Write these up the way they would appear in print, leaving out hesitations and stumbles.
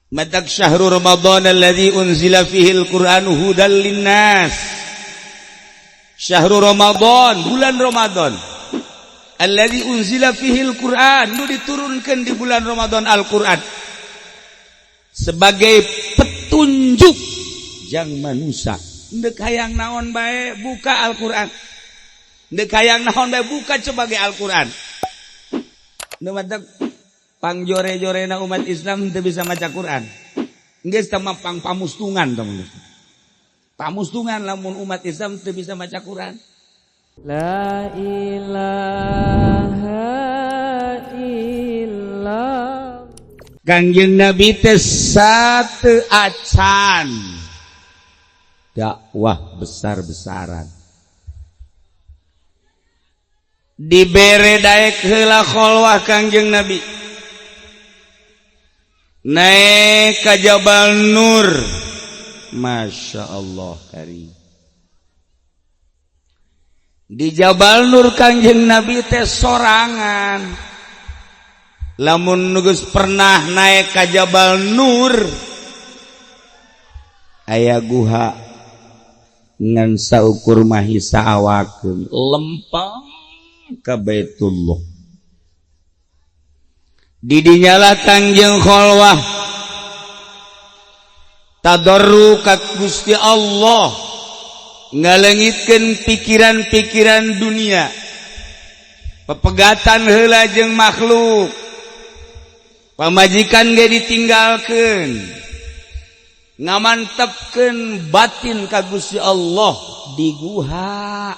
matak syahrul Ramadan alladzi unzila fihil Qur'anu hudal linnas. Syahrul Ramadan, bulan Ramadan. Alladzi unzila fihil Qur'an, nu diturunkan di bulan Ramadan Al-Qur'an sebagai petunjuk jang manusia. Ndek hayang naon bae buka Al-Qur'an. Ndek hayang naon bae buka sebagai Al-Qur'an. Nu matak pangjore-jorena umat Islam teu bisa maca Qur'an. Geus teh mah pamustungan teman. Pamustungan lamun umat Islam teu bisa maca Qur'an. La ilaha illallah. Kangjeng Nabi teh sateu acan dakwah besar-besaran. Dibere daek heula kholwah Kangjeng Nabi. Naik ka Jabal Nur. Masya Allah karim. Di Jabal Nur Kangjeng Nabi teh sorangan. Lamun geus pernah naik ka Jabal Nur aya guha ngan saukur mahisa awakeun lempeng ka Baitullah. Di dinya Kangjeng kholwah tadarru ka Gusti Allah, ngalengitkeun pikiran-pikiran dunia, pepegatan heula jeung makhluk, pamajikan ge ditinggalkeun, ngamantepkeun batin ka Gusti Allah di guha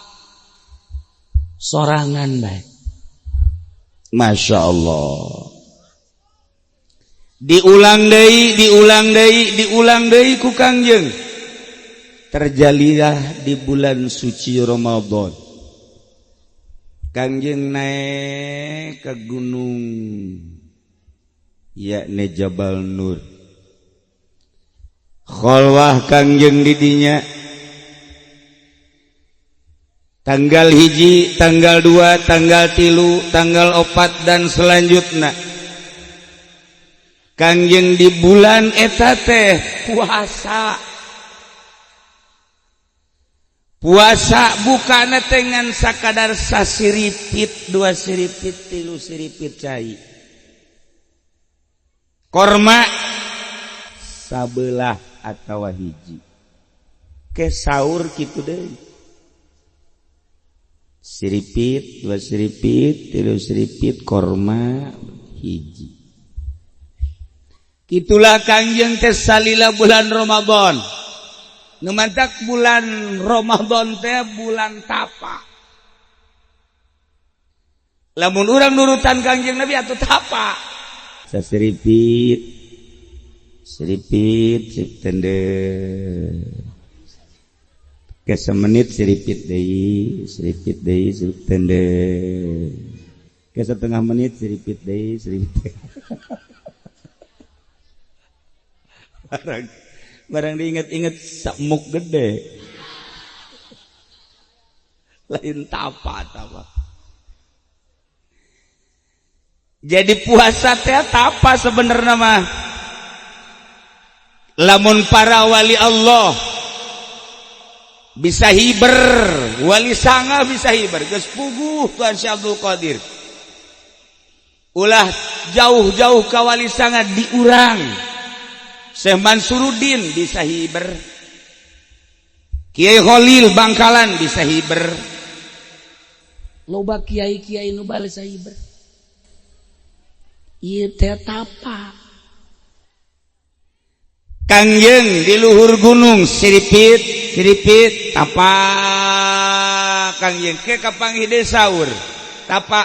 sorangan bae. Masya Allah. Diulang deui ku Kangjeng. Terjalilah di bulan suci Ramadan. Kangjeng naik ke gunung yakni Jabal Nur. Kholwah Kangjeng di dinya tanggal 1, tanggal 2, tanggal 3, tanggal 4 dan selanjutnya. Kangjeng di bulan eta teh puasa. Puasa bukana dengan sakadar sasiripit, 2 siripit, 3 siripit cai. Korma sabelah atawa hiji. Ke saur kitu deui. Siripit, 2 siripit, 3 siripit, korma hiji. Itulah Kangjeng teh salila bulan Ramadan. Numantak bulan Ramadan teh bulan tapa. Lamun urang nurutan Kangjeng Nabi atuh tapa. Sasiripit, siripit, tende. Ke semenit siripit deui, tende. Ke setengah menit siripit deui, siripit. Barang diinget-inget samuk gede. Lain tapa. Jadi puasa teh tapa sebenarnya mah. Lamun para wali Allah bisa hiber, wali sanga bisa hiber, geus puguh Tuan Syekh Abdul Qadir. Ulah jauh-jauh ka wali sanga diurang. Syekh Mansuruddin bisa hiber, Kiai Khalil Bangkalan bisa hiber, loba kiai-kiai nu bali sahiber. Ieu teh tapa. Kangjeng di luhur gunung siripit tapa. Kangjeng ke kapanggih saur tapa.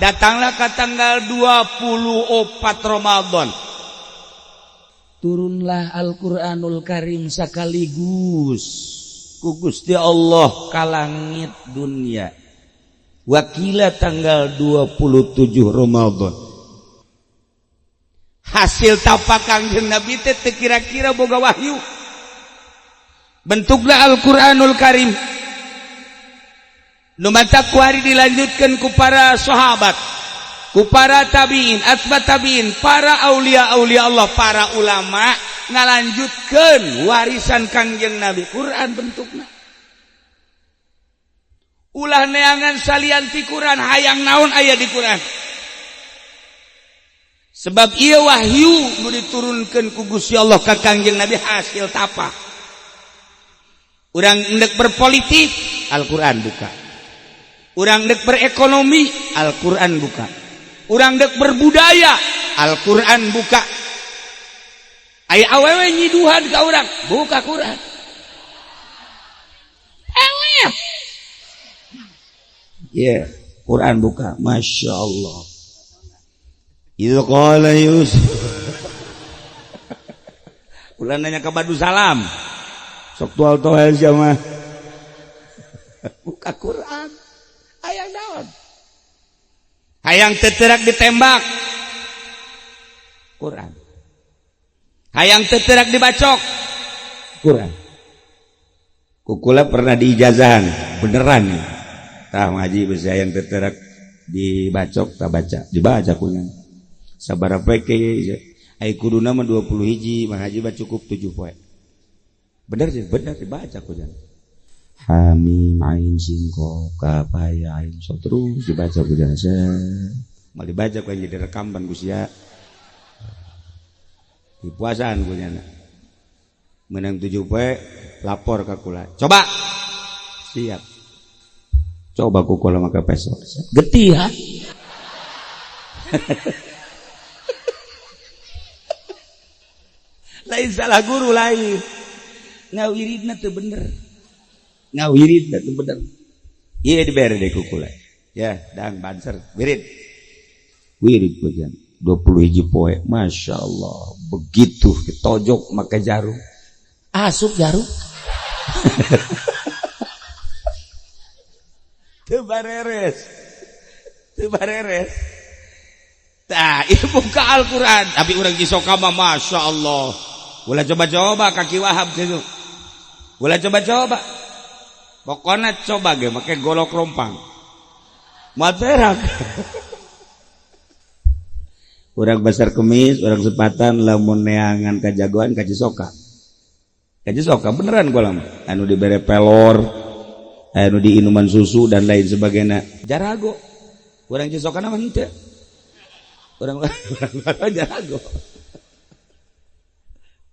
Datanglah ke tanggal 24 Ramadan. Turunlah Al-Quranul Karim sekaligus ku Gusti Allah ka langit dunia. Wakila tanggal 27 Ramadan. Hasil tapak Kangjeng Nabi teh kira-kira boga wahyu. Bentuklah Al-Quranul Karim. Nu mantak kuari dilanjutkan ku para sahabat. ku para tabiin, atba tabiin, para aulia-aulia Allah, para ulama ngalanjutkeun warisan Kangjeng Nabi. Quran bentukna. Ulah neangan salian ti Quran, hayang naon aya di Quran. Sebab ieu wahyu nu diturunkeun ku Gusti Allah ka Kangjeng Nabi hasil tapa. Urang endek berpolitik, Al-Quran buka. Urang endek berekonomi, Al-Quran buka. Urang dek berbudaya, Al-Quran buka. Aya awewe nyiduhan ka urang, buka Quran. Ewet. Ya, Quran buka, Masya Allah. Itu qala Yusuf. Ulah nanya ke Badu Salam. Sok tual toel jamaah. Buka Quran. Hayang naon? Hayang teterak ditembak, Quran. Hayang teterak dibacok, Quran. Kukula pernah diijazahan, beneran nih. Tah ngaji bisa hayang teterak dibacok, tak baca, dibaca kunya. Sabaraha peke ai kuduna mah 20 hiji, mah haji mah cukup 7 poe. Bener sih, bener dibaca kunya. Hamim ain sin qaf kaf ya ain so terus dibaca ku jasa mau dibaca ku jadi rekaman ku sia di puasaan ku nya menang 7 poe lapor ka kula coba siap coba ku kula maka besok getih ha lain salah guru lain ngawiridna teu bener ngawirid itu bener. Iya dibere deh kukula. Ya, dang banser, wirid. Wirid pujan. 20 hiji poe. Masya Allah. Begitu ketojok maka jarum. Asup jarum. Tebareres. Tebareres. Nah, ini buka Al-Quran. Tapi orang kisoka mah Masya Allah. Ulah coba-coba kaki Wahab gitu. Ulah coba-coba. Pokoknya coba ge pakai golok rompang. Materak. Urang besar kemis, urang sepatan lamun neangan kajagoan ka Cisoka. Ka Cisoka beneran kolam. Anu dibere pelor, anu di inuman susu dan lain sebagainya. Jarago. Urang Cisoka mah henteu. Urang jarago.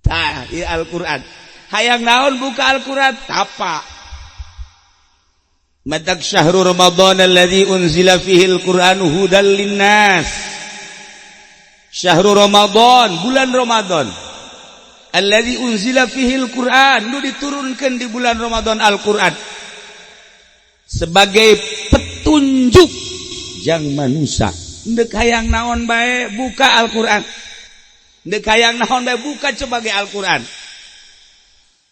Tah, ieu Al-Qur'an. Hayang naon buka Al-Qur'an? Tapa. Matak syahrul Ramadan alladzi unzila fihi al-Qur'an hudal linnas. Syahrul Ramadan, bulan Ramadan. Alladzi unzila fihi al-Qur'an, nu diturunkeun di bulan Ramadan Al-Qur'an. Sebagai petunjuk jang manusia. Deuk hayang naon bae buka Al-Qur'an. Deuk hayang naon bae buka sebagai Al-Qur'an.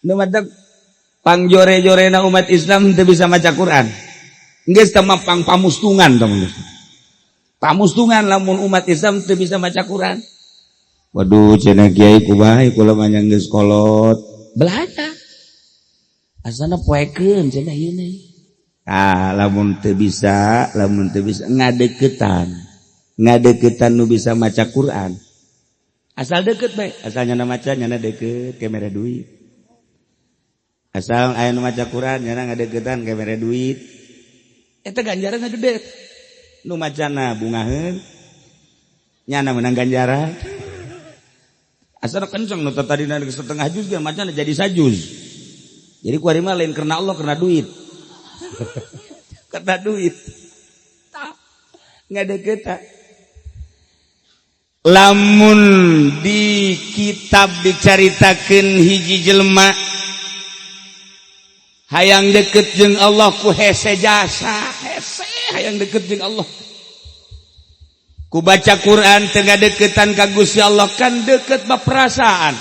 Nu matak pangjore-jorena umat Islam teu bisa maca Quran. Geus teh mah pamustungan teman. Pamustungan lamun umat Islam teu bisa maca Quran. Waduh cenah kiai kumaha kula mah geus kolot. Belajar. Asana poekeun cenah ieu nih. Lamun teu bisa ngadeukeutan. Ngadeukeutan nu bisa maca Quran. Asal deukeut bae, asal nyana maca nyana deukeut kamera duit. Asal aya nu maca Quran nyana ngadeuketan ke mere duit. Eta ganjaran gede. Nu macana bungaheun nyana menang ganjaran. Asal kenceng nu tadina setengah juz ge macana jadi sajuz. Jadi kuari mah lain karena Allah karena duit. Karena duit. Ngadeuketan. Lamun di kitab dicaritakeun hiji jelema hayang deket jeung Allah ku hese jasa, hese hayang deket jeung Allah. Ku baca Quran teu ngadeukeutan ka Gusti Allah kan deket ba perasaan.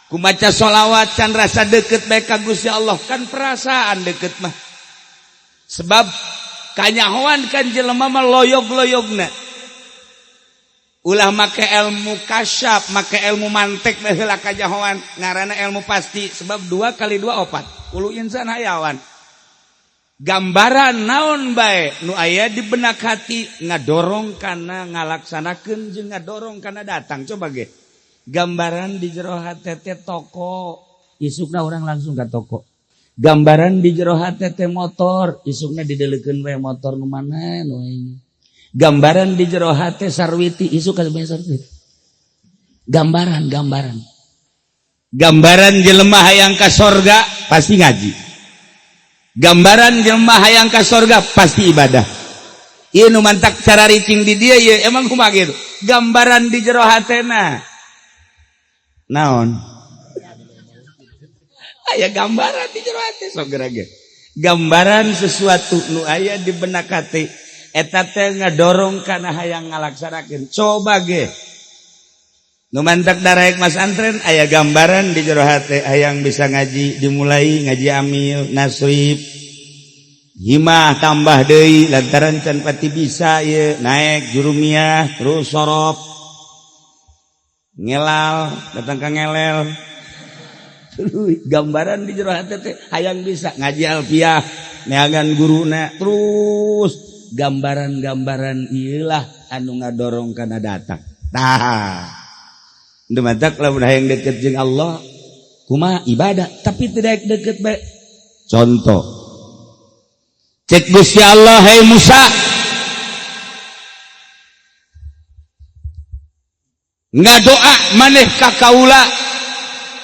Ku maca sholawat can rasa deket bae ka Gusti Allah kan perasaan deket mah. Sebab kanyahoan kan jelema mah loyog-loyogna. Ulah make ilmu kasyaf, make ilmu mantek baheula kajahoan, ngaranna ilmu pasti sebab 2 kali 2 4. Ulu insan hayawan. 2 gambaran naon bae nu aya di benak hati ngadorong kana ngalaksanakeun jeung ngadorong kana datang. Coba ge gambaran di jero hate teh toko, isukna urang langsung ka toko. Gambaran di jero hate teh motor, isukna dideleukeun we motor nu mana nu aya. Gambaran di jero hate sarwiti, isuk ka sarwiti. Gambaran jelema hayang ka sorga pasti ngaji. Gambaran jelema hayang ka sorga pasti ibadah. Ieu nu mantak cara ricing di dieu ieu emang kumaha kitu? Gambaran di jero hatena. Naon? Aya gambaran di jero hate sok gerage. Gambaran sesuatu nu aya di benak hati eta teh ngadorong kana hayang ngalaksanakeun. Coba ge nu mantak daraek Mas Antren aya gambaran di jero hate hayang bisa ngaji, dimulai ngaji amil, nasrib, himah tambah deui lantaran can pati bisa ieu naik jurumiyah terus sorop ngelal datang ka ngelel. Gambaran di jero hate teh hayang bisa ngaji alfiah neangan guruna terus gambaran-gambaran ieulah anu ngadorong kana datang. Tah Dematak lamun hayang deket jeung Allah kumaha ibadah tapi tidak deket bae. Contoh cek Gusti Allah, hai Musa ngadoa maneh ka kaula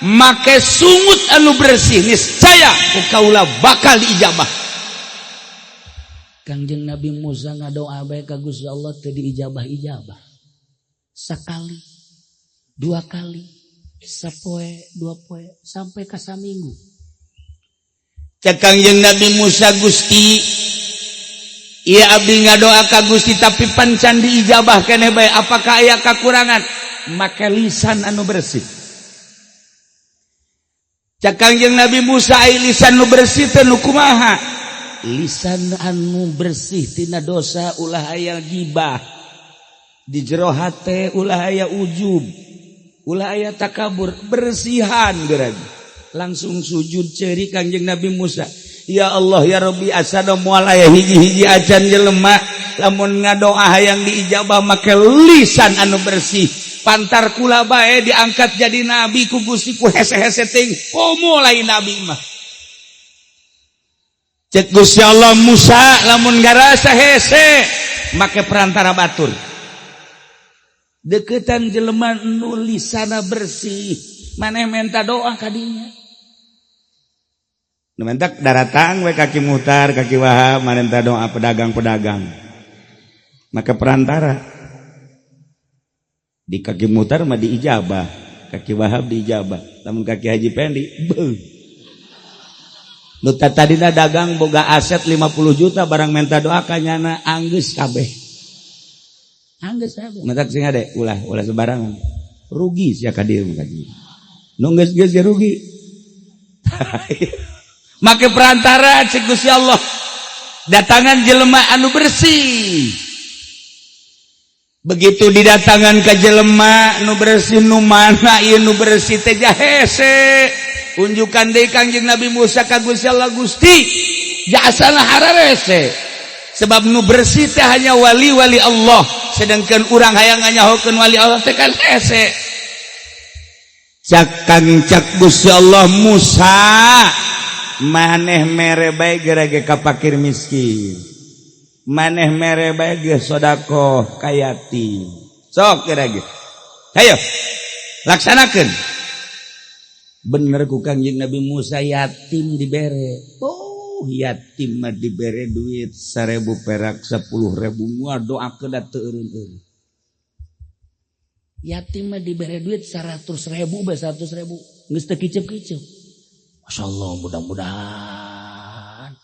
make sungut anu bersih niscaya ku kaula bakal diijabah. Kangjeng Nabi Musa ngadoa bae ka Gusti Allah teu diijabah-ijabah. Sakali, 2 kali, sapoe, 2 poe, sampai ka saminggu. Cek Kangjeng Nabi Musa, Gusti, ieu abdi ngadoa ka Gusti tapi pancan diijabah keneh bae, apakah aya kakurangan? Make lisan anu bersih. Cek Kangjeng Nabi Musa, ai lisan nu bersih teh nu kumaha? Lisan anu bersih tina dosa ulah aya gibah. Di jero hate ulah aya ujub. Ulah aya takabur, bersihan geurang. Langsung sujud ceuri Kangjeng Nabi Musa. Ya Allah ya Rabbi asana moal aya hiji-hiji acan jelema lamun ngadoa hayang diijabah make lisan anu bersih. Pantar kula bae diangkat jadi nabi ku Gusti ku hese-hese teuing. Komo lain nabi mah. Cek Gusti Allah Musa lamun garasa hese make perantara batur. Deketan jelema nu lisana bersih, maneh menta doa ka dinya. Nu mentak daratang we kaki Muhtar, kaki Wahab manenta doa pedagang-pedagang. Maka perantara di kaki Muhtar mah diijabah, kaki Wahab diijabah. Lamun kaki Haji Pendi, beuh. Nu tadina dagang boga aset 50 juta barang menta doa kanyana anggeus kabeh. Anggeus kabeh. Mentak sing ade ulah sebarangan. Rugi sia ka dieu mah kaji. Nu geus rugi. Make perantara cek Gusti Allah. Datangan jelema anu bersih. Begitu didatangan ka jelema nu bersih nu mana ieu nu bersih teh hese. Unjukan deui Kangjeng Nabi Musa ka Gusti Allah, Gusti jasana hararese. Sebab nu bersih teh hanya wali-wali Allah, sedangkan urang hayang nganyahokeun wali Allah teh kan hese. Cak Gusti Allah, Musa maneh mere bae gerage ka fakir miskin. Maneh mere bae ge sedekah ka yatim. Sok gerage. Hayo laksanakeun. Bener ku Kangjeng Nabi Musa yatim dibere. Oh, yatim mah dibere duit 1.000 perak, 10.000 moal doakeun da teu eureun-eureun. Yatim mah dibere duit 100.000 be 100.000, geus teu kicep-kicep. Masyaallah, mudah-mudahan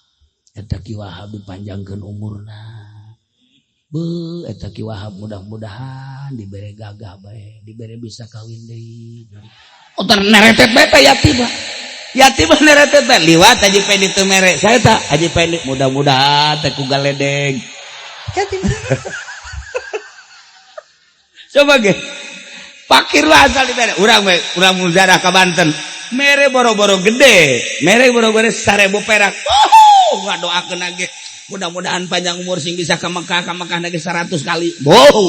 eta Ki Wahab dipanjangkeun umurna. Beuh, eta Ki Wahab mudah-mudahan dibere gagah bae, dibere bisa kawin deui. Utar neretet bae ka yatim. Yatim neretet bae liwat Haji Pendi teu mere. Saeta Haji Pendi mudah-mudahan teh ku galedeg. Yatim. Coba ge. Fakir lah asal dibere. Urang muzaarah ka Banten. Mere boro-boro gede. Mere boro-boro 1.000 perak. ngadoakeun ge mudah-mudahan panjang umur sing bisa ka Mekah nage 100 kali.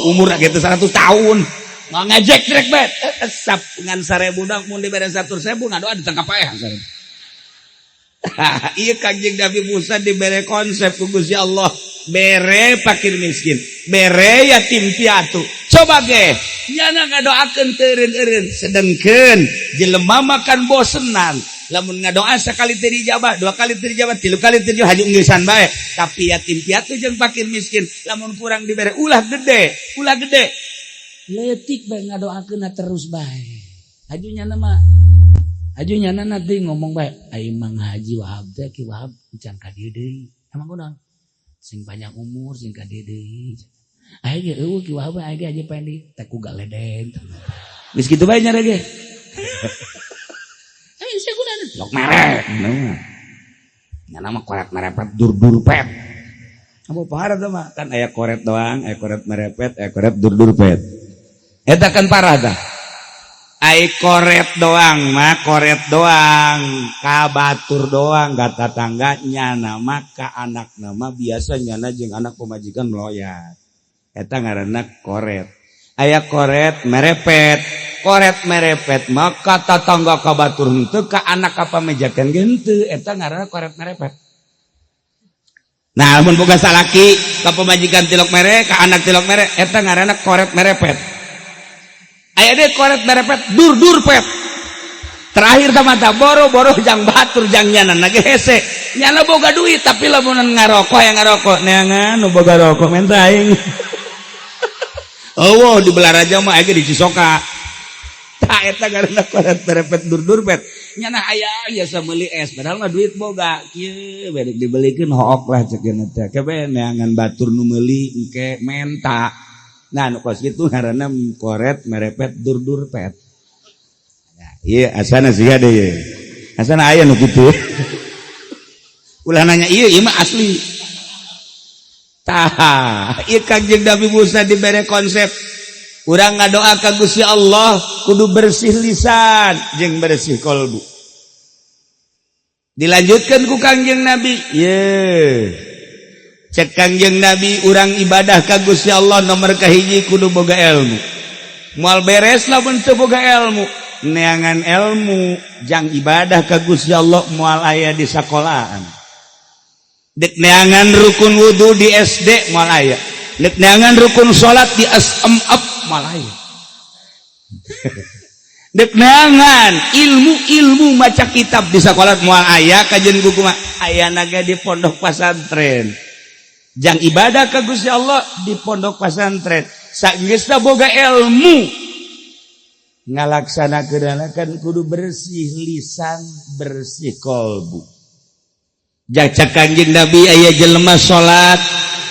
Umur ge teh 100 tahun. Mau ngejek direk bet. Sap ngan 1000 dang mun dibere 100.000 ngadoa ditangkap aya. Iya Kangjeng Nabi Musa dibere konsep ku Gusti Allah, bere fakir miskin, bere yatim piatu. Coba ge nyana ngadoakeun teureun-eureun sedengkeun jelema makan bosenan. Lamun ngadoa sakali teu dijabah, 2 kali teu dijabah, 3 kali teu dijabah, haji enggeussan bae. Tapi yatim piatu jeung fakir miskin lamun kurang dibere ulah gede. Leutik bae ngadoakeunna terus bae. Hajunya nanti ngomong bae, ai Mang Haji Wahab teh Ki Wahab can ka dieu deui. Emang kunaon? Sing panjang umur sing ka dieu deui. Ai ge eueuh Ki Wahab ai ge aja pendek teh ku galedeng. Geus kitu bae nya ge. Ai sia kunaon? Lok merek. Nya nama korek merepet dur-dur pet. Kamu parah tuh mah kan aya koret doang, aya koret merepet, aya koret dur-dur pet. Eta kan parah tah. Ai koret doang mah koret doang, ka batur doang, gak tetangganya nama ka anak nama biasanya jeung anak pemajikan meloyat. Eta ngaranna koret. Aya koret merepet maka tetangga ka batur henteu ka anak ka pamajikan ge henteu, eta ngaranna koret merepet. Nah, mun boga salaki ka pamajikan tilok mere ka anak tilok mere eta ngaranna koret merepet. Aya deh koret merepet dur pet. Terakhir tamata boro-boro jang batur jang nyana nage hese. Nyana boga duit tapi lamun ngarokok yang ngarokok neangan nu boga rokok men aing. Oh, di Belaraja mah aya di Cisoka. Tah eta ngaranna koret merepet dur pet. Nyana aya biasa meuli es padahal mah duit boga. Kieu bade dibelikeun hook lah cekeun teh. Kebe neangan batur nu meuli engke menta. Nah, nu kos kitu ngaranna koret merepet dur pet. Nah, ieu asana siga deui ieu. Asana aya nu kitu. Ulah nanya ieu mah asli. Tah, ieu Kangjeng Nabi Musa dibere konsep urang ngadoa ka Gusti Allah kudu bersih lisan jeung bersih kolbu. Dilanjutkan ku Kangjeng Nabi, cek Kangjeng Nabi urang ibadah ka Gusti Allah nomor kahiji kudu boga ilmu. Moal beres lamun teu boga ilmu, neangan ilmu jang ibadah ka Gusti Allah moal aya di sakolahan. Dek neangan rukun wudu di SD moal aya. Dek neangan rukun salat di SMF moal aya. Dek neangan ilmu maca kitab di sakola moal aya kajian buku mah aya naga di pondok pesantren. Jang ibadah ka Gusti Allah di pondok pesantren. Sageusna boga ilmu ngalaksanakeunana kan kudu bersih lisan, bersih kalbu. Jacak Kangjeng Nabi aya jelema salat,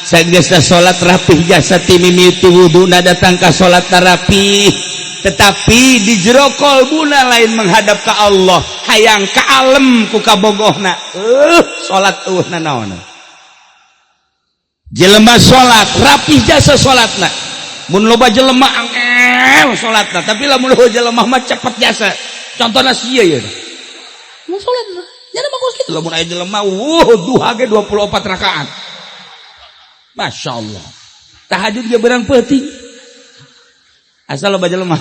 sageusna salat rapih jasa ti mimiti wuduna datang ka salat rapih, tetapi di jero kalbuna lain menghadap ka Allah, hayang kaalem ku kabogohna. Salat naon? Jelema salat rapih jasa salatna. Mun loba jelema angel salatna, tapi lamun loba jelema mah cepet jasa. Contohna sia ye. Mun salatna, nya mah kos kitu lamun aya jelema duha ge 24 rakaat. Masyaallah. Tahajud ge beurang peuting. Asal loba jelema.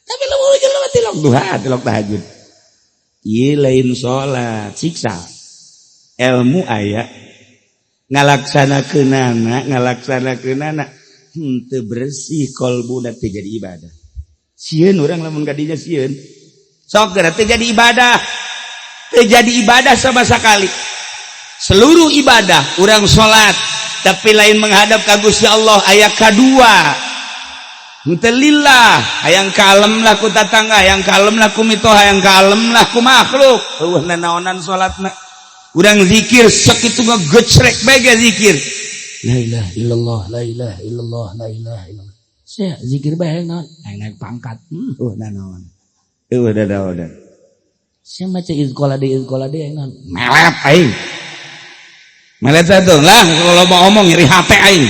Tapi lamun jelema tilok duha, tilok tahajud. Ieu lain salat, siksa. Ilmu aya ngalaksanakeunana henteu bersih kalbuna teh jadi ibadah. Sieun urang lamun kadinya sieun. Sok geura teh jadi ibadah. Teh jadi ibadah sama sakali. Seluruh ibadah urang salat tapi lain menghadap ka Gusti Allah aya kadua. Henteu lillah, hayang kalem lah ku tatangga, hayang kalem lah ku mitoha, hayang kalem lah ku makhluk. Eueuh naonan salatna. Urang zikir sakitu ngegecrek bae zikir. La ilaha illallah, la ilaha illallah, la ilaha illallah. Sia zikir bae naik pangkat. Naon. Udah. Sia maca izqala de naon. Melet aing. Melet satu lah kalau mau ngomong nyeri hate aing.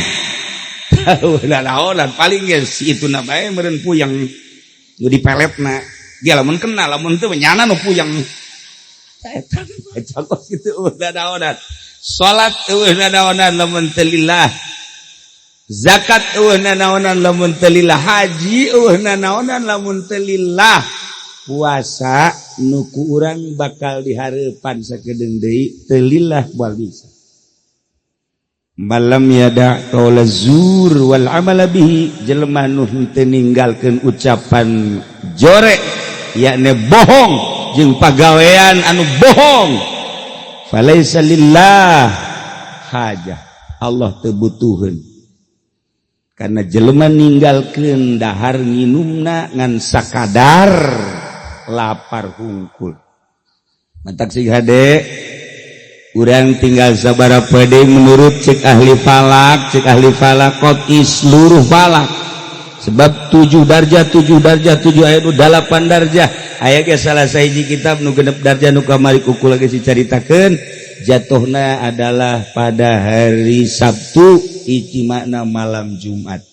Udah naonan paling geus ituna bae meureun puyeng nu dipeletna. Dia lamun kenal lamun teu nyana nu puyeng. baca kos kitu nadaonan salat nadaonan lamun teu lillah zakat nadaonan lamun teu lillah haji nadaonan lamun teu lillah puasa nuku urang bakal dihareupan sakedeung deui teu lillah moal bisa malam yada qaula zur wal amala bihi jelema nu teu ninggalkeun ucapan jorek yakni bohong jeung pagawean anu bohong falaisa lillah hajah Allah teu butuheun karena jelema ninggalkeun dahar nginumna ngan sakadar lapar hungkul mantak sing hade urang tinggal sabaraha deui menurut cek ahli falak qot'i seluruh falak sebab 7 darjah 7 aya 8 darjah aya ge salah sahiji kitab nu genep darjah nu kamari kuku lagi dicaritakeun jatuhna adalah pada hari Sabtu ijtima'na malam Jumat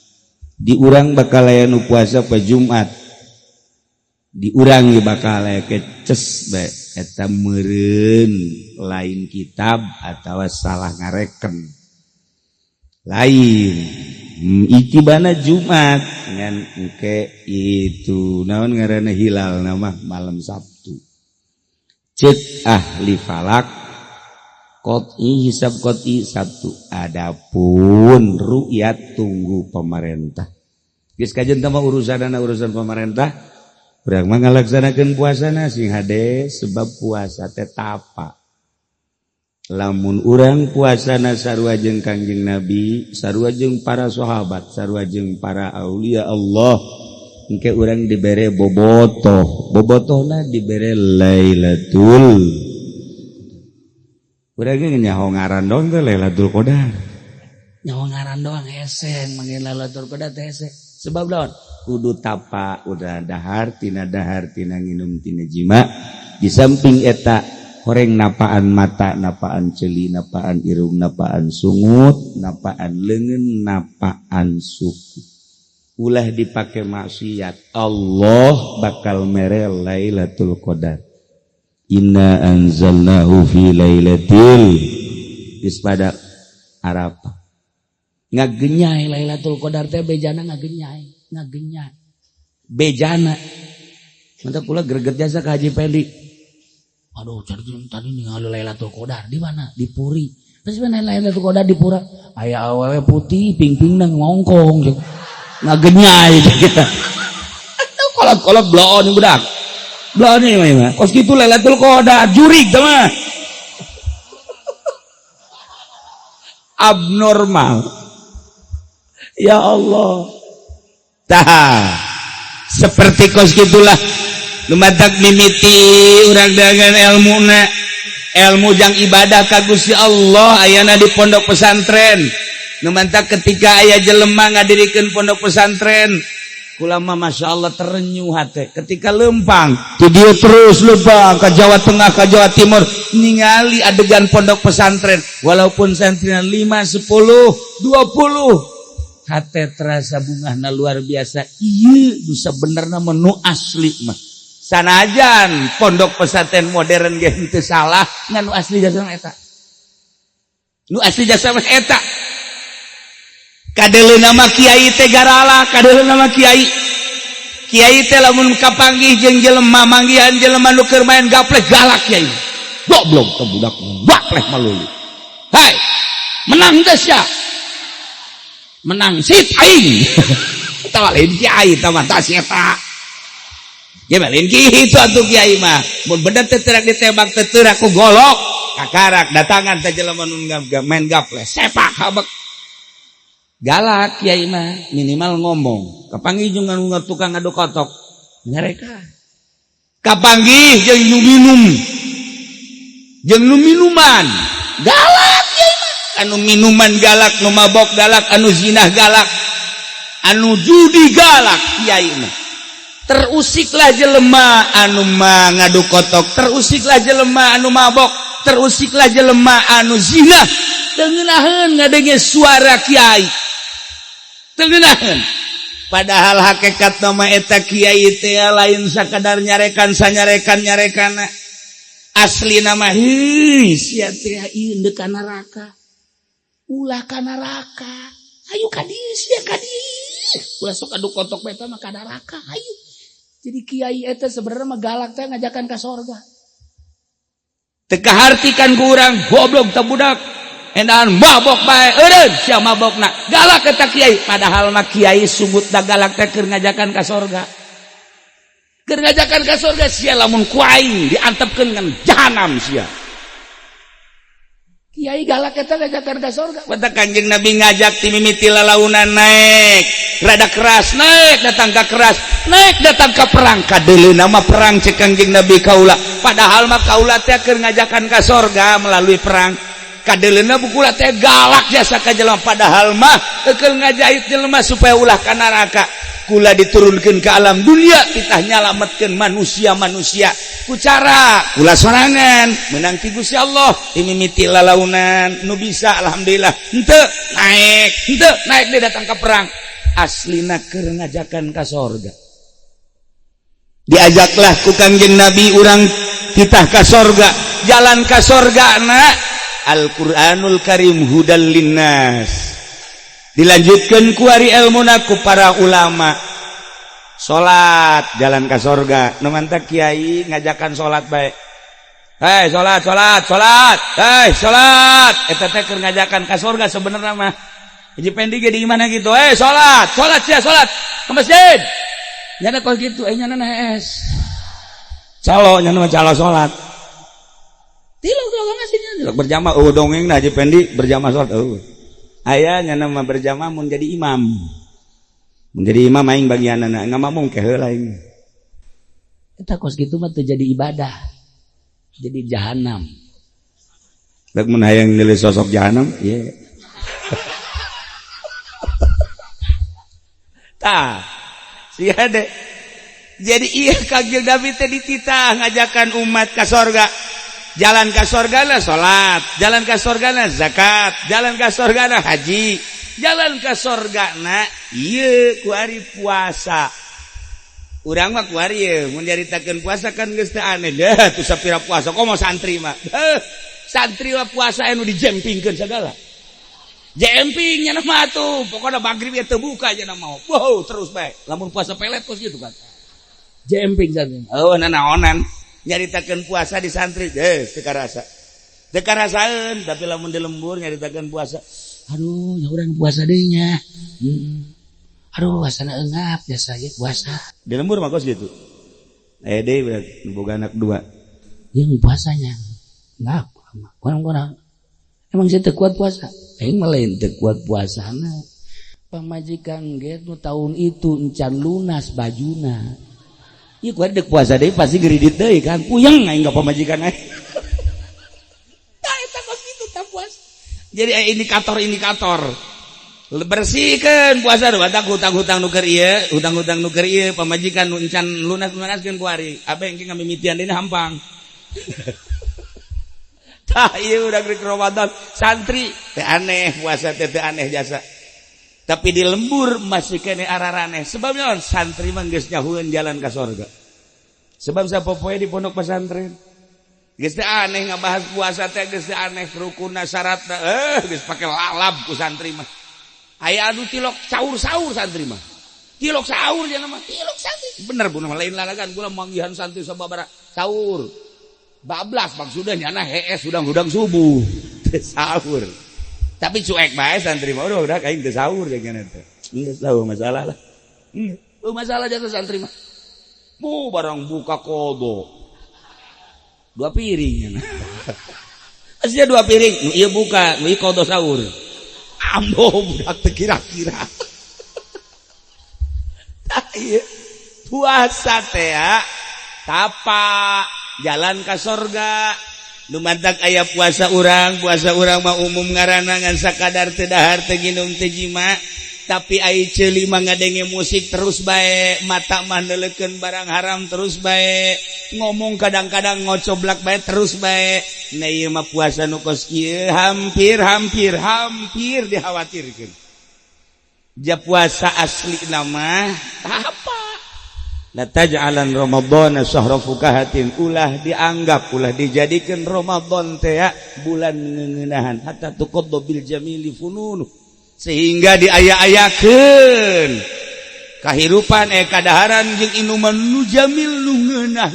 di urang bakal aya nu puasa pa Jumat di urang ge bakal aya keces bae eta meureun lain kitab atawa salah ngareken lain itibana Jumat ngan engke itu naon ngaranna hilal nama malam Sabtu cek ahli falak qot'i hisab qot'i Sabtu adapun ru'yat tunggu pemerintah geus kajen teh urusan pemerintah urang mah ngalaksanakeun puasana sing hade sebab puasa teh tapa lamun urang puasana sarua jeung Kangjeng Nabi sarua jeung para sahabat sarua jeung para aulia Allah engke urang dibere bobotohna dibere Lailatul urang ge nyaho ngaran doang teh Lailatul Qadar nyaho ngaran doang hese mangge Lailatul Qadar teh hese sebab naon kudu tapa udah dahar tina nginum tina jima di samping eta horeng napaan mata napaan ceuli napaan irung napaan sungut napaan leungeun napaan suku ulah dipake maksiat Allah bakal mere Lailatul Qadar inna anzalnahu fi lailatul geus pada Arafah ngagenyai Lailatul Qadar teh bejana ngagenyai bejana mantap kula greget jasa ka Haji Pendi aduh tadi ningali Lailatul Qadar di mana di Puri terus mana Lailatul Qadar di Pura aya awewe putih ping-ping nang ngongkong ngagenyai kolot-kolot bloon budak bloon ieu mah kos kitu Lailatul Qadar jurig teh mah abnormal ya Allah tah seperti kos gitulah lumadak mimiti urang dengan ilmu jang ibadah ka Gusti Allah ayana di pondok pesantren lumadak ketika aya jelema ngadirikeun pondok pesantren kula mah masyaallah terenyuh hate ketika lempang di dieu terus lempang ka Jawa Tengah ka Jawa Timur ningali adegan pondok pesantren walaupun santrinya 5 10 20 hate terasa bungahna luar biasa ieu dusa benerna menu asli mah sanajan pondok pesantren modern ge henteu salah ngan nu asli jasa eta nu asli jasa mah eta kadeleuna mah kiai teh garala kadeleuna mah kiai teh lamun kapanggih jeung jelema manggihan jelema nu keur main gapleh galak kiai goblok teh budak gapleh malulu hai menang teh sia menang sip aing eta lain kiai eta mah tas eta ge lain kitu atuh kiai mah mun bener teh teurak ditembak teh teurak ku golok kakarak datangan teh jelema nu main gapleh sepak habek galak kiai mah minimal ngomong kapanggih jeung anu tukang adu kotok ngareka kapanggih jeung nu minum jeung nu minuman galak kiai mah anu minuman galak nu mabok galak anu zinah galak anu judi galak kiai mah terusiklah jelema anu ngadu kotok terusiklah jelema anu mabok terusiklah jelema anu zinah teu ngeunaheun ngadenge suara kiai teu ngeunaheun padahal hakikat nama eta kiai teh lain sakadar nyarekan sanyarekan nyarekana asli nama sia teh ieu ka neraka ulah ka neraka ayo ka dieu sia ka dieu ulah sok adu kotok beta mah ka neraka ayo jadi kiai eta sebenarnya mah galak teh ngajakan ka sorga teu kahartikan ku urang goblok teh budak endahan mabok bae eureun sia mabokna galak eta kiai padahal mah kiai subutna galak teh keur ngajakan ka sorga keur ngajakan ka sorga sia lamun ku aing diantepkeun ngan jahanam sia kiai galak eta ngajakan ka sorga bata Kanjeng Nabi ngajak ti mimiti lalaunan naik rada keras naik datang ka keras naik datang ka perang kadeuleuna mah perang cek Kanjeng Nabi kaula padahal mah kaula teh keur ngajakan ka sorga melalui perang kadeuleuna bukula teh galak jasa ka jelema padahal mah keur ngajait jelema supaya ulah ka neraka kula diturunkeun ke alam dunia titah nyalametkeun manusia-manusia ku cara kula sorangan menang ti Gusti Allah mimiti lalaunan nu bisa alhamdulillah henteu naik dia datang ke perang aslina keur ngajakan ka sorga diajaklah ku Kanjeng Nabi urang titah ka sorga jalan ka sorgana Al-Qur'anul Karim hudal linnas dilanjutkan ku ari ilmuna ku para ulama salat jalan ka sorga nu mantap kiai ngajakan salat bae hei salat hei salat eta teh keur ngajakan ka sorga sebenarnya mah hiji pendi ge di mana gitu salat sia salat ke masjid nyana kok gitu nyana es calo nyana mah calo salat tilok ngasihnya berjamaah dongeng nah hiji pendi berjamaah salat ayahnya nama berjamaah mun jadi imam aing bagianana ngamamung ke heula aing eta kos kitu mah teu jadi ibadah jadi jahanam rek mun hayang nilai sosok jahanam ye tah sia de jadi ieu Kanjeng Nabi teh dititah ngajakan umat ka sorga jalan ka sorgana salat jalan ka sorgana zakat jalan ka sorgana haji jalan ka sorgana ieu ku ari puasa urang mah ku ari ieu mun nyaritakeun puasa kan geus teu aneh dah tu sapira puasa komo santri mah santri mah puasa anu dijempingkeun sagala jemping nya mah atuh pokona magrib ya teu buka nya mah wow terus bae lamun puasa pelet kos kitu kan jemping santri nanaonan nyaritakeun puasa di santri teu karasaeun tapi lamun di lembur nyaritakeun puasa aduh nya urang puasa deui nya aduh asana eungap biasa ge puasa di lembur mah kos gitu deui boga anak 2 jeung puasanya ngap kurang emang saya teu kuat puasa aing mah lain teu kuat puasana pamajikan ge nu tahun itu encan lunas bajuna ieu ku dek puasa deui pasti geridit deui kan puyeng aing ka pamajikan aing tah eta kos kitu tah puasa jadi aya indikator bersihkeun puasa do batak hutang-hutang nu keur ieu pamajikan nu encan lunaskeun ku ari abeng engke ngamimitian deui hampang tah ieu udah rek Ramadan santri teu aneh puasa teu aneh jasa tapi di lembur masih kene araraneh sebabnya santri mah geus nyahueun jalan ka sorga sebab sapopoe di pondok pesantren geus teh aneh ngabahas puasa teh geus teh aneh rukunna syaratna geus pake lalab ku santri mah aya anu tilok sahur santri mah tilok sahur cenah mah tilok santri bener bener lain lalagan kula manggihan santri sababaraha sahur bablas maksudnya nyana hees hudang-hudang subuh teu sahur tapi cuek bae santri mah udah aing teu sahur jeung teh geus tahu masalah lah masalah jasa santri mah barang buka kodo 2 piring nya aslia 2 piring nu ieu buka nu ieu kodo sahur ambo budak teu kira-kira tah ieu puasa teh tapa jalan ka sorga nu mantak aya puasa urang mah umum ngaranna ngan sakadar teu dahar teu nginum teu jima tapi ai ceuli mah ngadenge musik terus bae mata mah neuleukeun barang haram terus bae ngomong kadang-kadang ngocoblak bae terus bae nah ieu mah puasa nu kos kieu hampir dikhawatirkeun ja puasa asli nama apa la taj'alan ramadhana syahra fukahatin, ulah dianggap ulah dijadikan Ramadan teh bulan ngeuneunahan hatta tuqaddu bil jamili fununu, sehingga diaya-ayakeun kahirupan kadaharan jeung inuman nu jamil nu ngeunah.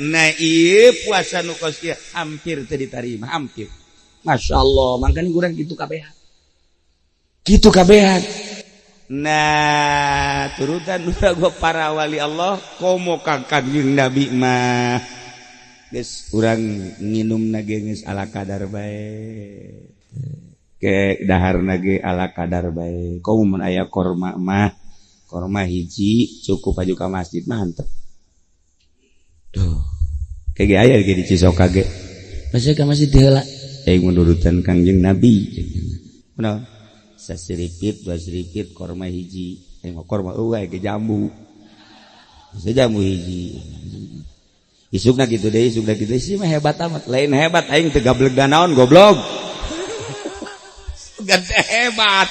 Nah ieu puasa nu kos kieu hampir teu ditarima, hampir. Masyaallah, mangkana urang kitu kabehan. Kitu kabehan. Nah, turutan gua para wali Allah komo ka Kanjeng Nabi mah geus urang nginumna ge geus ala kadar bae. Ke daharna ge ala kadar bae. Komo mun aya korma mah, korma hiji cukup aju ka masjid mah hantep. Tuh. Kege aya ge di Cisoka ge. Masih ka masjid heula. Menurutan Kanjeng Nabi. Benar. Sasiripit, dua siripit, korma hiji. Korma eueuh ge jambu. Sejamu hiji. Isukna kitu deui, isukna kitu sih mah hebat amat. Lain hebat aing teu gablek naon goblok. Gede hebat.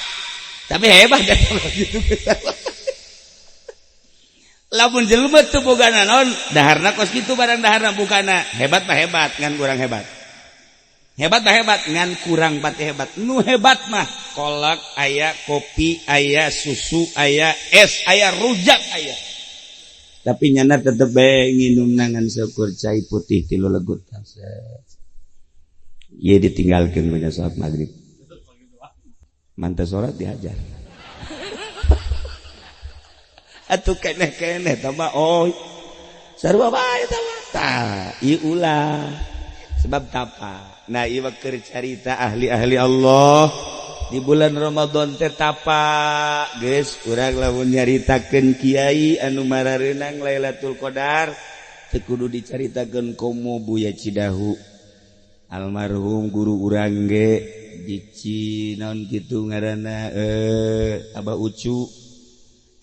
Tapi hebat da gitu. Lamun jelema teu boga naon, daharna kos kitu barang daharna bukana. Hebat mah hebat, ngan kurang hebat. Hebat mah hebat, ngan kurang pati hebat. Nu hebat mah kolak aya, kopi aya, susu aya, es aya, rujak aya. Tapi nyana tetep bae nginumna ngan syukur cai putih 3 legut. Ieu ditinggalkeun nya salat magrib. Mantep salat dihajar. Atuh keneh-keneh tah mah sarua bae tah mah. Tah, ieu ulah sebab tapa. Nah ieu keur carita ahli-ahli Allah di bulan Ramadan teh tapa geus urang lamun nyaritakeun kiai anu marareunang Lailatul Qadar teu kudu dicaritakeun komo Buya Cidahu almarhum guru urang ge dici naon kitu ngaranna Abah Ucu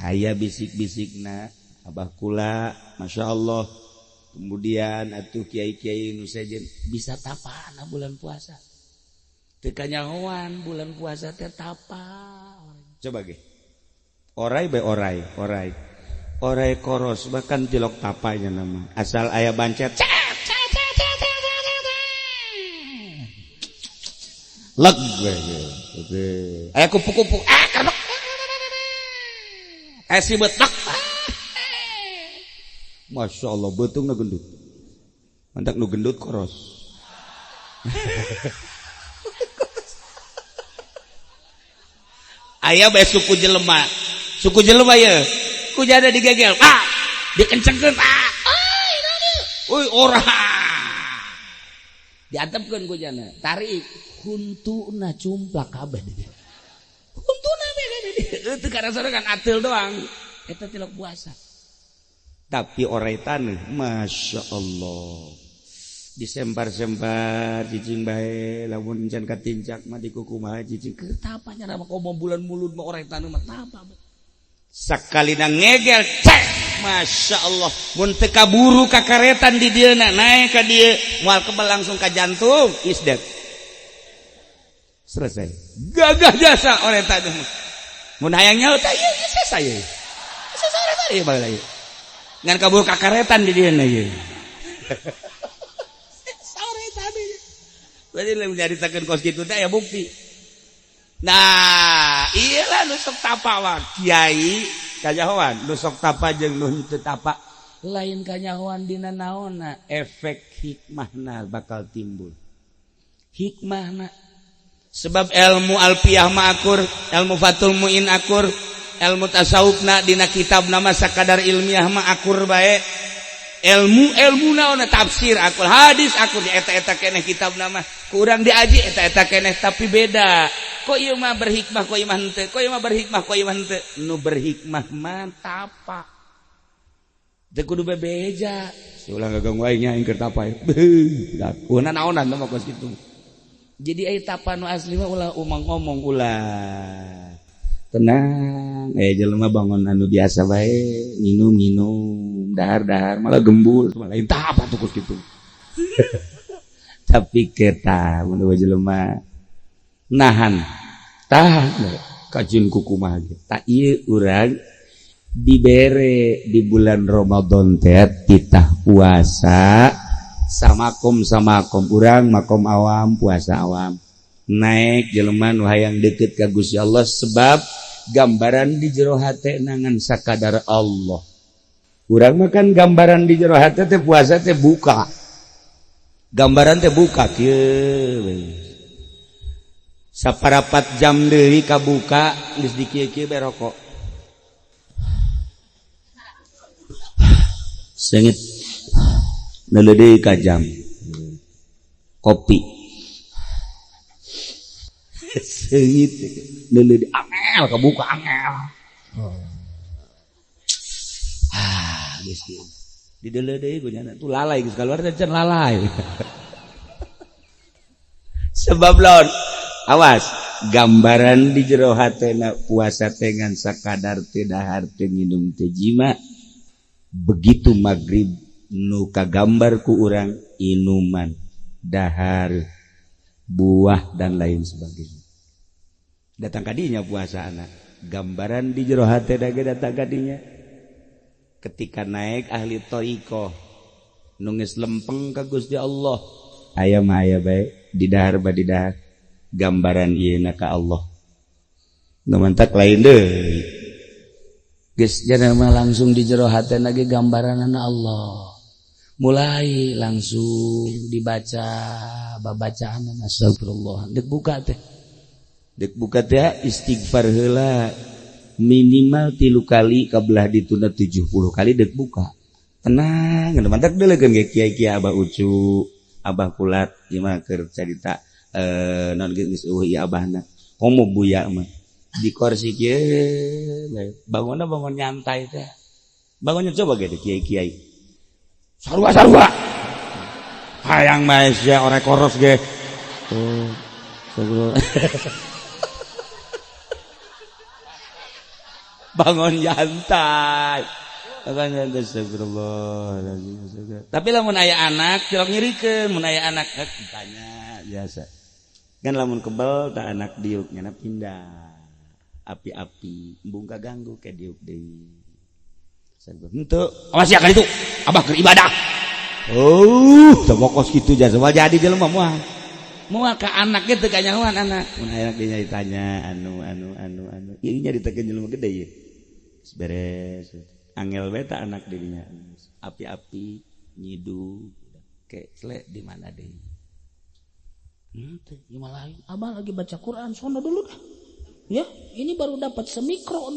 aya bisik-bisikna Abah kula masyaallah. Kemudian atuh kiai-kiai nu sejen bisa tapana bulan puasa. Teu kanyahoan bulan puasa teh tapa. Coba ge. Orai bae orai. Orai koros bahkan tilok tapanya nama. Asal aya bancet. Leg oke. Aya kupu-kupu. Kerbek. Si betak. Masya Allah, betung na gendut. Mantak nu gendut koros. Aya bae suku jelema. Suku jelema ye. Ku jada digegel. Dikencengkeun. Euy ora. Diantepkeun ku jana. Tarik huntuna cumplak kabeh. Huntuna beda. Teu karena sorangan atil doang. Eta tilok puasa. Tapi orai taneuh Masya Allah disempar-sempar cicing bae lamun can katincak mah di kukumaha cicing keur tapa nya mah komo bulan mulud mah orai taneuh mah tapa sakalina ngegel cek Masya Allah mun teu kaburu ka karetan di dieuna naik ka dieu moal kebal langsung ka jantung isdat selesai gagah jasa orai taneuh mun hayang nyaut ieu selesai ieu bae ngan kabur kakaretan di dia ieu. Sore tadi. Berarti lamun nyaritakeun kos kitu teh aya bukti. Nah, iyalah nu sok tapa wa kiai kanyahoan, nu sok tapa jeung nu teu tapa lain kanyahoan dina naonna efek hikmahna bakal timbul. Hikmahna sebab ilmu alfiyah mah akur, ilmu fatul muin akur, ilmu tasawufna dina kitab nama sakadar ilmiah mah akur bae. Ilmu naon tafsir akur, hadis akur eta keneh kitab nama. Ku urang diaji eta keneh tapi beda. Kok ieu mah berhikmah, kok ieu mah henteu. Kok ieu mah berhikmah, kok ieu mah henteu. Nu berhikmah mah tapa. Teu kudu bebeja. Ulah gaganggu aing nya keur tapa. Beuh, kunaon naonan mah kos kitu. Jadi aya tapa nu asli mah ulah umang ngomong ulah. Tenang, jelema bangun anu biasa bae, minum, dahar malah gembul, malah entah apa tuh kitu. Tapi kita mun jelema nahan, tahan kajun kukumaha ge. Ta ieu urang dibere di bulan Ramadan teh titah puasa samakom urang makom awam puasa awam naik jelema nu hayang deukeut ka Gusti Allah sebab gambaran di jero hate nangan sakadar Allah. Urang mah kan gambaran di jero hate teh puasa teh buka. Gambaran teh buka kieu. Saparapat jam deui kabuka geus di kieu-kieu bae rokok. Sengit neuleuh ka jam. Kopi. Sengit neuleuh angel kabuka angel. Geus kieu. Dideuleuh deui kunyana tuh lalai geus kaluar teh can lalai. Sebab lawan awas gambaran di jero hatena puasa teh ngan sakadar teh dahar teh nginum teh jima begitu magrib nu kagambar ku urang inuman dahar buah dan lain sebagainya datang kadinya puasa anak gambaran di jero hate dage datang kadinya ketika naik ahli thariqah nu geus lempeng ka Gusti Allah aya mah aya bae di dahar badi dahar gambaran ieuna ka Allah nu mantak lain deui geus jangan langsung di jero hatena ge gambaranna Allah mulai langsung dibaca babacaan astagfirullah dek buka teh istighfar heula minimal 3 kali kabelah ditunda 70 kali dek buka tenang mantak deulekeun ge kiai-kiai Abah Ucu Abah Kulat ieu mah keur carita non geus ieu abahna komo buya mah di kursi kieu bangunna bangun nyantai teh bangunnya coba ge kiai-kiai sarua hayang mah sia orek koros ge bangun nyantai tapi lamun aya anak cilok nyirikeun mun aya anak ditanya biasa kan lamun kebal tak anak diuk nyana pindah api-api embung kaganggu ke diuk deui henteu awas ya kali itu abah keur ibadah tebokos kitu jasa moal jadi jelema moal ka anak ge teu kanyahoan anak mun aya anak ditanya anu ieu nya ditekeun jelema gede ye beres angel we ta anak dirinya api-api nyidu kekle di mana deui gimana lain abang lagi baca Quran sono dulu dah ya ini baru dapat semikro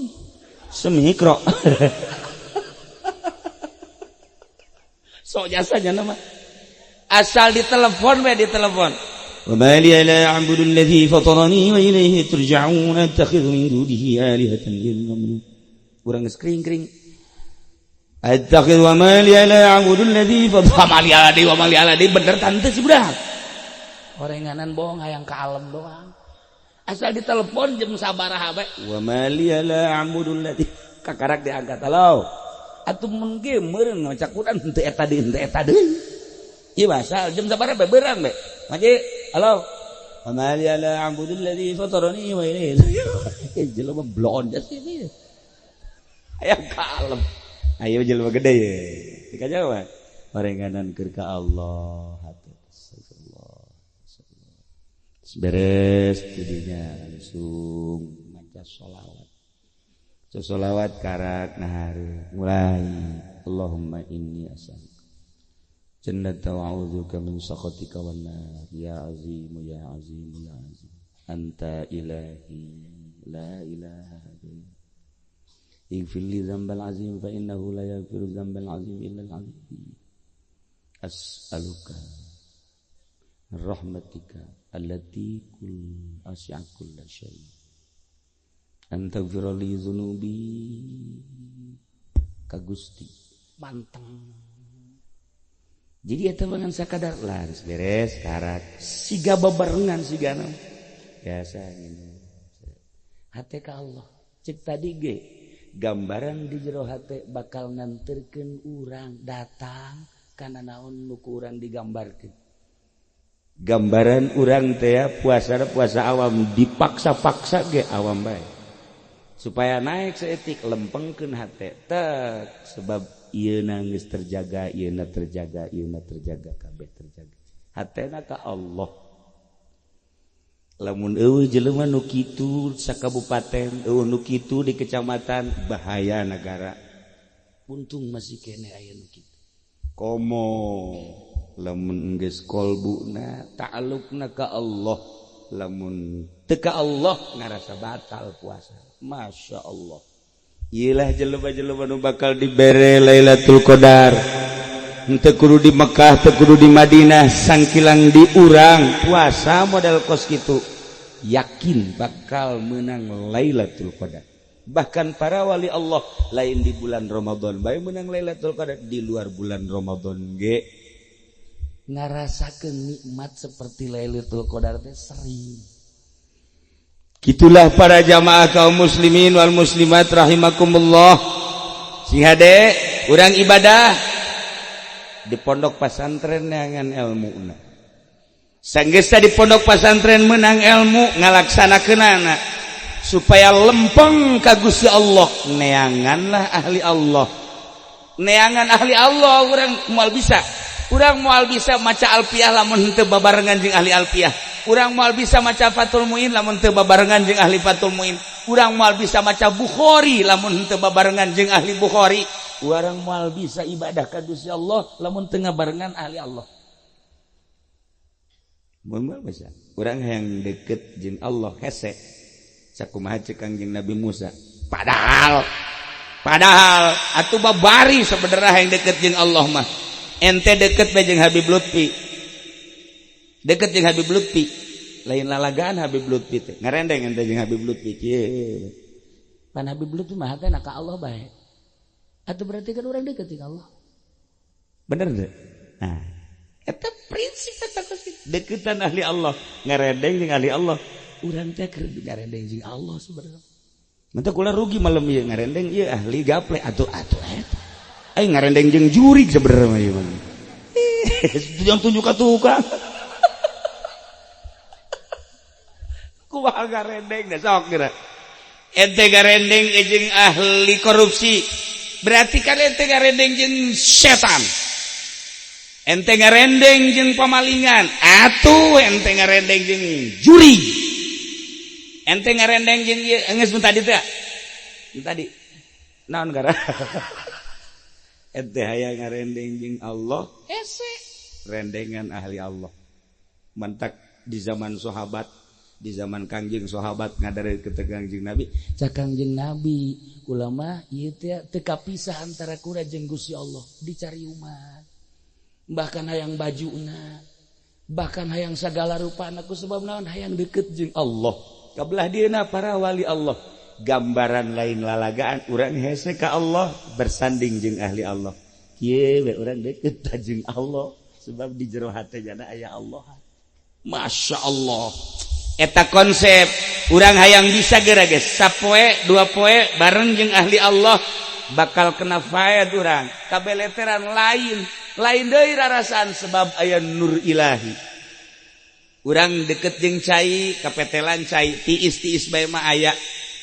so jasanya nama asal ditelepon we ditelepon wa ma li la a'budu alladhi fatarani wa ilayhi turja'un attakhidhu min dunihi alihatan yad'un urang skring-kring attakhidhu wa ma li la a'budu alladhi fatarani wa ma li alladhi bener tante si budak orenganan bohong hayang ka alam doang asal ditelepon jam sabaraha bae wa ma li la a'budu alladhi kakarak diangkat halo atuh mun ge meureun maca Quran henteu eta deui ieu basal jam sabaraha bae beurang bae maji halo wa ma li la a'budu alladhi fatarani wa ilayhi jelema blondes ieu hayang ka alam ayo jelema gede ye dikajawa orenganan keur ka Allah beres tidinya langsung maca sholawat karak nahari mulai Allahumma inni as'aluka jannata wa a'udzubika min sakhatika wan nar ya azim ya azim ya azim anta ilahi la ilaha illa ighfir li dzambal azim fa innahu la yaghfiru dzambal azim illa al azim as'aluka rahmatika allati kul asya' kulla syai anta ghfirli dzunubi ka Gusti manteng jadi eta bangan sakadar laris beres karak siga babarengan sigana biasa ngene hate ka Allah cek tadi ge gambaran di jero hate bakal nganterkeun urang datang kana naon nu ku urang digambarkeun gambaran urang teh puasa awam dipaksa-paksa ge awam bae supaya naik seetik lempengkeun hate tek sebab ieu geus terjaga terjaga kabeh terjaga hatena ka Allah. Lamun eueuh jelema nu kitu sakabupaten eueuh nu kitu di kecamatan bahaya negara. Untung masih kene aya nu kitu. Komo lamun geus kolbuna ta'alluqna ka Allah, lamun teu ka Allah ngarasa batal puasa. Masya Allah. Iyalah jelema-jelema nu bakal dibere Lailatul Qadar. Henteu kudu di Mekah, teu kudu di Madinah, sangkilang di urang puasa model kos kitu. Yakin bakal menang Lailatul Qadar. Bahkan para wali Allah lain di bulan Ramadan bae menang Lailatul Qadar, di luar bulan Ramadan ge ngarasakeun nikmat seperti Lailatul Qadar teh sering. Gitulah para jamaah kaum muslimin wal muslimat rahimakumullah. Sing hade urang ibadah di pondok pesantren neangan ilmuna. Sanggeus di pondok pesantren menang ilmu ngalaksanakeunana supaya lempeng ka Gusti Allah, neanganlah ahli Allah. Neangan ahli Allah urang moal bisa. Urang moal bisa maca Alfiyah lamun henteu babarengan jeung ahli Alfiyah. Urang moal bisa maca Fathul Muin lamun teu babarengan jeung ahli Fathul Muin. Urang moal bisa maca Bukhari lamun teu babarengan jeung ahli Bukhari. Urang moal bisa ibadah ka Gusti Allah lamun teu ngabarengan ahli Allah. Mun bisa. Urang yang deket jeung Allah hese. Sakumaha ceuk Kangjeng Nabi Musa. Padahal atuh babari sebenarnya yang deket jeung Allah mah. Ente deket bae jeung Habib Lutfi. Deket jeung Habib Lutfi. Lain lalagaan Habib Lutfi teh. Ngarendeng ente jeung Habib Lutfi. Kieu. Pan Habib Lutfi mah kana ka Allah bae. Atuh berarti kan urang deket jeung Allah. Bener teu? Nah, eta prinsip eta deketan ahli Allah, ngarendeng jeung ahli Allah. Urang teh keur ngarendeng jeung Allah sebenarnya. Mantap kula rugi malam ieu ngarendeng ieu ahli gaple atuh eta. Ngarendeng jeung jurig sebenarnya ieu mah. Yang tunjuk ka tukang. Kumaha ngarendeng da sok geura. Ente ngarendeng jeung ahli korupsi. Berarti kan ente ngarendeng jeung setan. Ente ngarendeng jeung pamalingan. Atuh ente ngarendeng jeung juri. Ente ngarendeng jeung ieu geus mun tadi teh. Tadi. Naon gara? Ente hayang ngarendeng jeung Allah, hese rendengan ahli Allah. Mantak di zaman sahabat, di zaman Kangjeng sahabat ngadareun ke Kangjeng Nabi, cak Kangjeng Nabi, ulama ieu teh teu kapisah antara kura jeung Gusti Allah, dicari umat. Bahkan hayang bajuna, bahkan hayang sagala rupana ku sebab naon hayang deukeut jeung Allah. Kabelah dieuna para wali Allah. Gambaran lain lalagaan urang hese ka Allah bersanding jeung ahli Allah. Kieu we urang deukeut jeung Allah sebab di jero hatena aya Allah. Masya Allah. Eta konsep urang hayang bisa geura geus sapoe dua poe bareng jeung ahli Allah bakal kena faed urang. Kabeleteran lain deui rarasaan sebab aya nur ilahi. Urang deket jeung cai, kapetelan cai, tiis bae mah aya.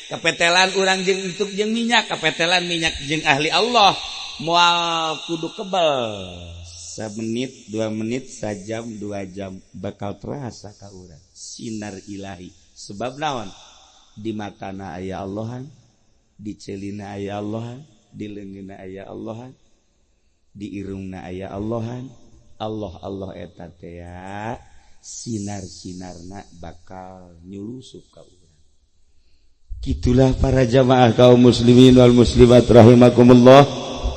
Kapetelan urang jeung entuk jeung minyak, kapetelan minyak jeung ahli Allah moal kudu kebal. 1 menit, 2 menit, 1 jam, 2 jam bakal terasa ka urang sinar ilahi. Sebab naon? Di matana aya Allahan, di celina aya Allahan, di leungeunna aya Allahan, di irungna aya Allahan. Allah eta teh ya sinar-sinarna bakal nyulusup ka urang. Gitulah para jamaah kaum muslimin wal muslimat rahimakumullah.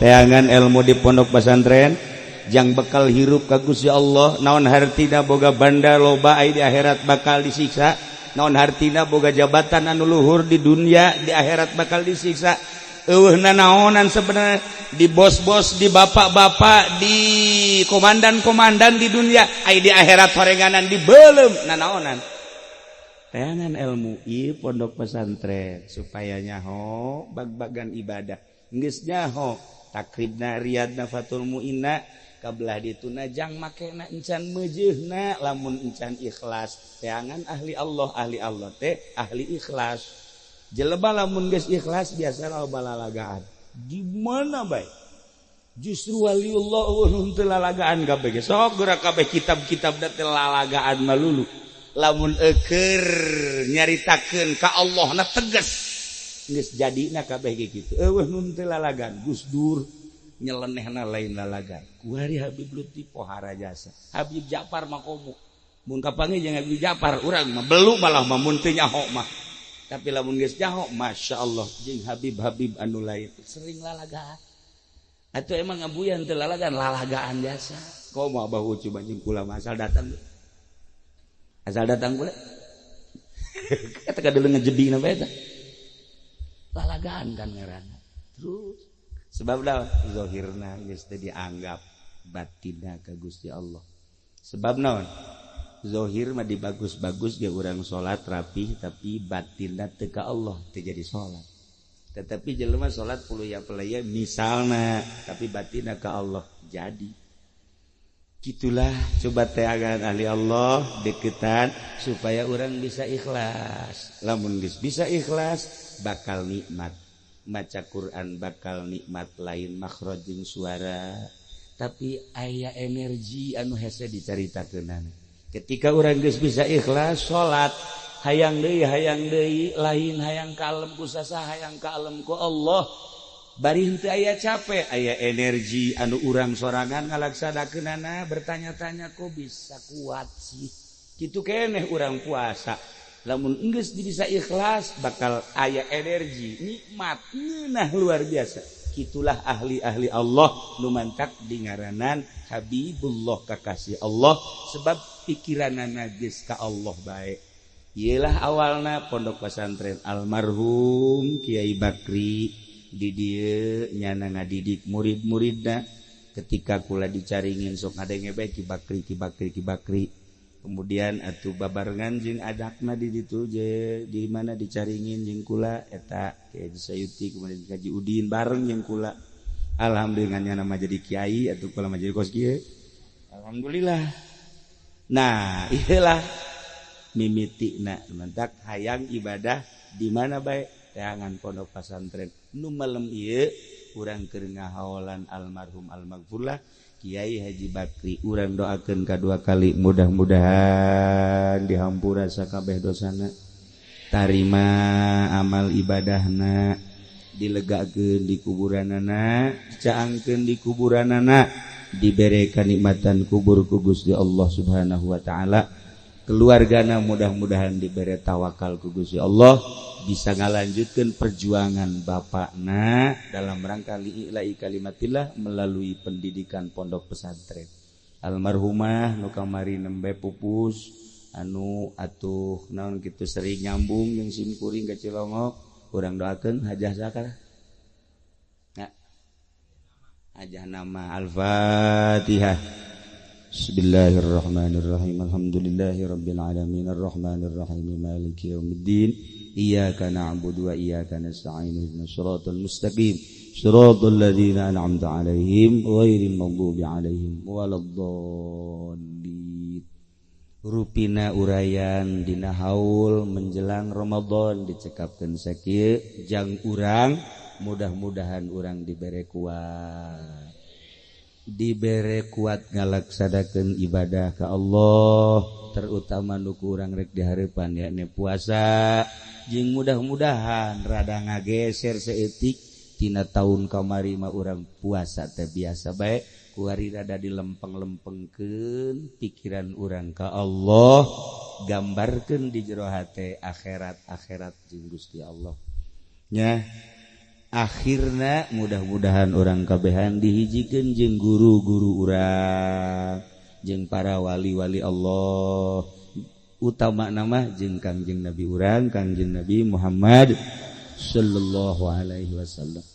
Teangan ilmu di pondok pesantren jang bakal hirup ka Gusti Allah. Naon hartina boga banda loba ai di akhirat bakal disiksa. Naon hartina boga jabatan anu luhur di dunia di akhirat bakal disiksa. Eueuhna naonan sebenarnya di bos-bos, di bapak-bapak, di komandan-komandan di dunia ai di akhirat horenganan dibeulem nanaonan. Teangan ilmu ieu pondok pesantren supaya nyaho bag-bagan ibadah. Geus nyaho takribna riyadna fatul muinna kabelah dituna jang makena encan meujeuhna lamun encan ikhlas. Teangan ahli Allah teh ahli ikhlas. jelema lamun geus ikhlas biasa loba lalagaan di mana bae justru waliullah ulun teu lalagaan kabeh sok geura kabeh kitab-kitab da teu lalagaan malulu lamun eukeur nyaritakeun ka Allah na tegas geus jadina kabeh ge kitu eueuh nun teu lalagaan Gus Dur nyelenehna lain lalagaan kuari Habib Lutfi pohara jasa Habib Ja'far makomo mun kapanggih jeung Habib Ja'far urang mah belu malah mah mun teu nyaho mah tapi lamun geus nyaho masyaallah jeung Habib-habib anu lain sering lalagaan atuh emang ngabuyan teu lalagaan lalagaan biasa komo abah coba jeung kula asal datang kula kata kadeuleu ngejebina bae eta lalagaan kan ngaranna terus sebab da zahirna geus teu dianggap batinna ka Gusti Allah sebab naon zahir mah dibagus-bagus ge urang salat rapih tapi batinna teu ka Allah teu jadi salat tetapi jelema salat puluya-puluya misalna tapi batinna ka Allah jadi gitulah coba teh agan ahli Allah deketan supaya urang bisa ikhlas lamun geus bisa ikhlas bakal nikmat maca Quran bakal nikmat lain makhraj jeung suara tapi aya energi anu hese dicaritakeunana ketika urang geus bisa ikhlas salat hayang deui lain hayang kalem ku sasa hayang kalem ku Allah bari henteu aya capek aya energi anu urang sorangan ngalaksanakeunana bertanya-tanya kok bisa kuat sih kitu keneh urang puasa lamun geus bisa ikhlas bakal aya energi nikmat ngeunah luar biasa kitulah ahli-ahli Allah nu mantak dingaranan Habibullah kakasih Allah sebab pikiranna geus ka Allah bae iyalah awalna pondok pesantren almarhum Kiai Bakri di dieu nyana ngadidik murid-muridna ketika kula dicaringin sok ngadenge bae Ki Bakri kemudian atuh babarengan jeung adakna di ditu di mana dicaringin jeung kula eta Kiai Sayuti kemudian Kaji Udin bareng jeung kula alhamdulillah nama jadi kiai atuh kula mah jadi kos kieu alhamdulillah nah iyalah mimitina mentak hayang ibadah di mana bae teangan pondok pesantren nu malem ieu urang keur ngahaolan almarhum almaghfurlah Kiai Haji Bakri urang doakeun kadua kali mudah-mudahan dihampura sakabeh dosana tarima amal ibadahna dilegakeun di kuburanana dicaangkeun di kuburanana dibere kanikmatan kubur ku Gusti Allah Subhanahu wa taala keluargana mudah-mudahan dibere tawakal ku Gusti Allah bisa ngalanjutkeun perjuangan bapakna dalam rangka li'ila'i kalimatillah melalui pendidikan pondok pesantren almarhumah nu kamari nembe pupus anu atuh naon kitu sering nyambung jeung simkuring ka Cilongok urang doakeun hajah sakara ya hajah nama al-Fatihah Bismillahirrahmanirrahim alhamdulillahirabbil alamin arrahmanir rahim maliki yaumiddin iyyaka na'budu wa iyyaka nasta'in ihdinas siratal mustaqim siratal ladzina an'amta 'alaihim ghairil maghdubi 'alaihim waladdallin rupina urayan dina haul menjelang Ramadan dicekapkeun sakieu jang urang mudah-mudahan urang dibere kuat ngalaksanakeun ibadah ka Allah terutama nu urang rek dihareupan yakni puasa jeung mudah-mudahan rada ngageser saeutik tina taun kamari mah urang puasa teh biasa bae kuari rada dilempeng-lempengkeun pikiran urang ka Allah gambarkeun di jero hate akhirat jeung Gusti Allah nya akhirna mudah-mudahan orang kabehan dihijikeun jeung guru-guru urang jeung para wali-wali Allah utama nama jeung Kangjeng Nabi urang Kangjeng Nabi Muhammad sallallahu alaihi wasallam